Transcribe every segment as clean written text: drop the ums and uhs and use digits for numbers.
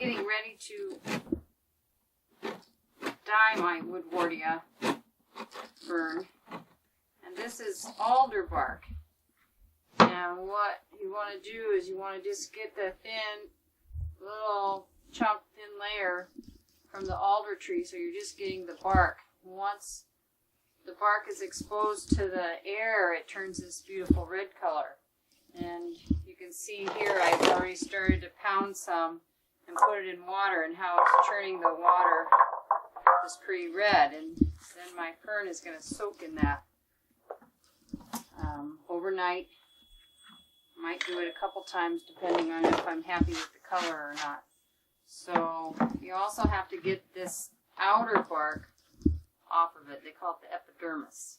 getting ready to dye my Woodwardia fern. And this is alder bark. And what you want to do is you want to just get the little chopped thin layer from the alder tree, so you're just getting the bark. Once the bark is exposed to the air, it turns this beautiful red color. And you can see here I've already started to pound some and put it in water, and how it's turning the water is pretty red. And then my fern is going to soak in that overnight. Might do it a couple times depending on if I'm happy with the color or not. So you also have to get this outer bark off of it. They call it the epidermis.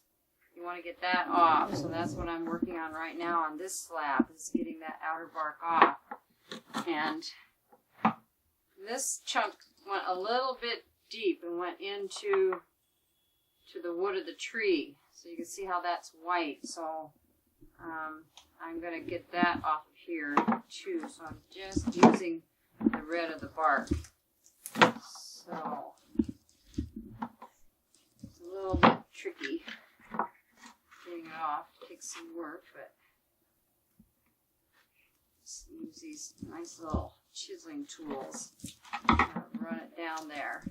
You want to get that off. So that's what I'm working on right now on this slab, is getting that outer bark off. And this chunk went a little bit deep and went into the wood of the tree. So you can see how that's white. So I'm going to get that off of here too. So I'm just using the red of the bark. So it's a little bit tricky getting it off. It takes some work, but just use these nice little chiseling tools. Run it down there.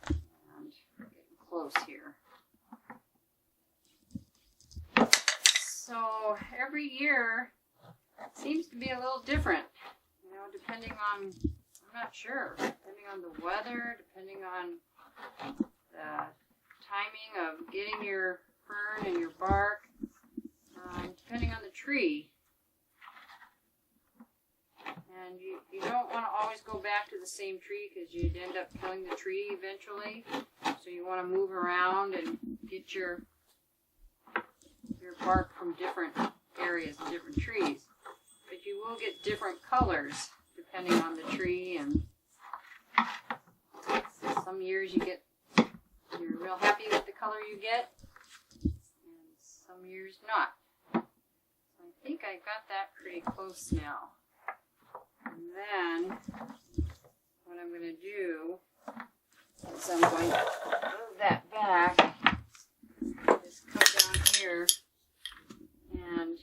And we're getting close here. So every year seems to be a little different, you know, depending on, I'm not sure, depending on the weather, depending on the timing of getting your fern and your bark, depending on the tree. And you don't want to always go back to the same tree, because you'd end up killing the tree eventually. So you want to move around and get your bark from different areas and different trees. But you will get different colors depending on the tree, and some years you're real happy with the color you get, and some years not. So I think I got that pretty close now. And then what I'm going to do is I'm going to move that back, just come down here and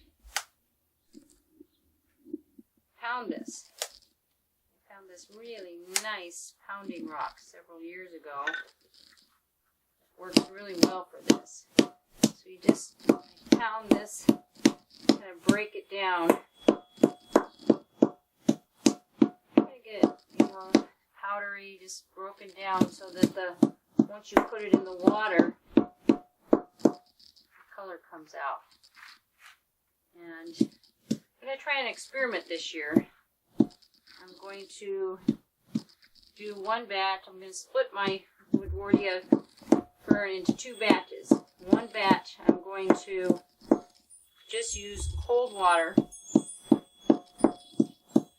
pound this. I found this really nice pounding rock several years ago. It works really well for this. So you just pound this, kind of break it down. Get it, you know, powdery, just broken down, so that once you put it in the water, the color comes out. And I'm going to try an experiment this year. I'm going to do one batch. I'm going to split my Woodwardia fern into two batches. One batch I'm going to just use cold water.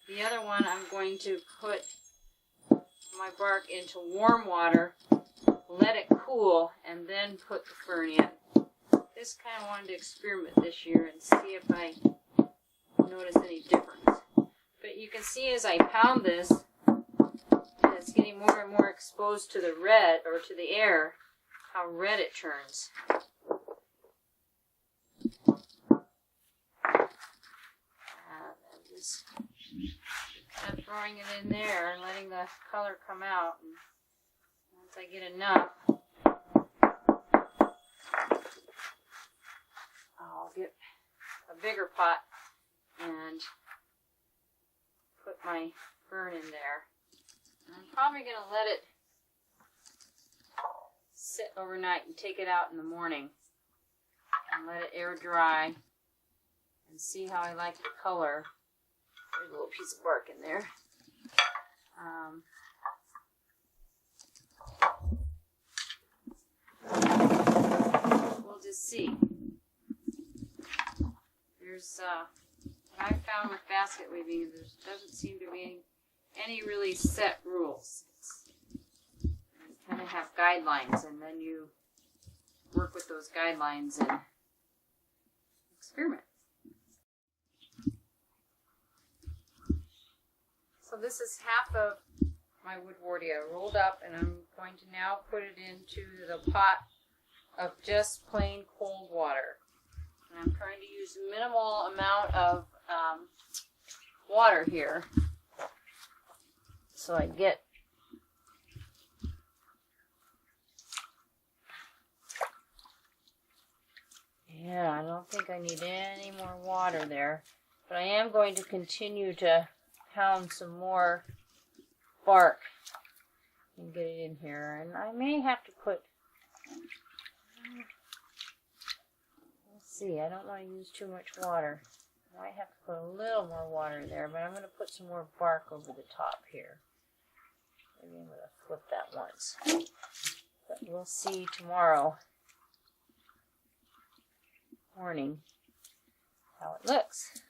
The other one I'm going to put my bark into warm water, let it cool, and then put the fern in. Just kind of wanted to experiment this year and see if I notice any difference. But you can see as I pound this, and it's getting more and more exposed to the red, or to the air, how red it turns. And just kind of throwing it in there and letting the color come out. And once I get enough, I'll get a bigger pot and put my fern in there. And I'm probably going to let it sit overnight and take it out in the morning and let it air dry and see how I like the color. There's a little piece of bark in there. We'll just see. There's what I've found with basket weaving is there doesn't seem to be any really set rules. You kind of have guidelines, and then you work with those guidelines and experiment. So this is half of my Woodwardia rolled up, and I'm going to now put it into the pot of just plain cold water. And I'm trying to use a minimal amount of water here, so I get I don't think I need any more water there, but I am going to continue to pound some more bark and get it in here. And I may have to put, let's see, I don't want to use too much water. I might have to put a little more water there, but I'm going to put some more bark over the top here. Maybe I'm going to flip that once. But we'll see tomorrow morning how it looks.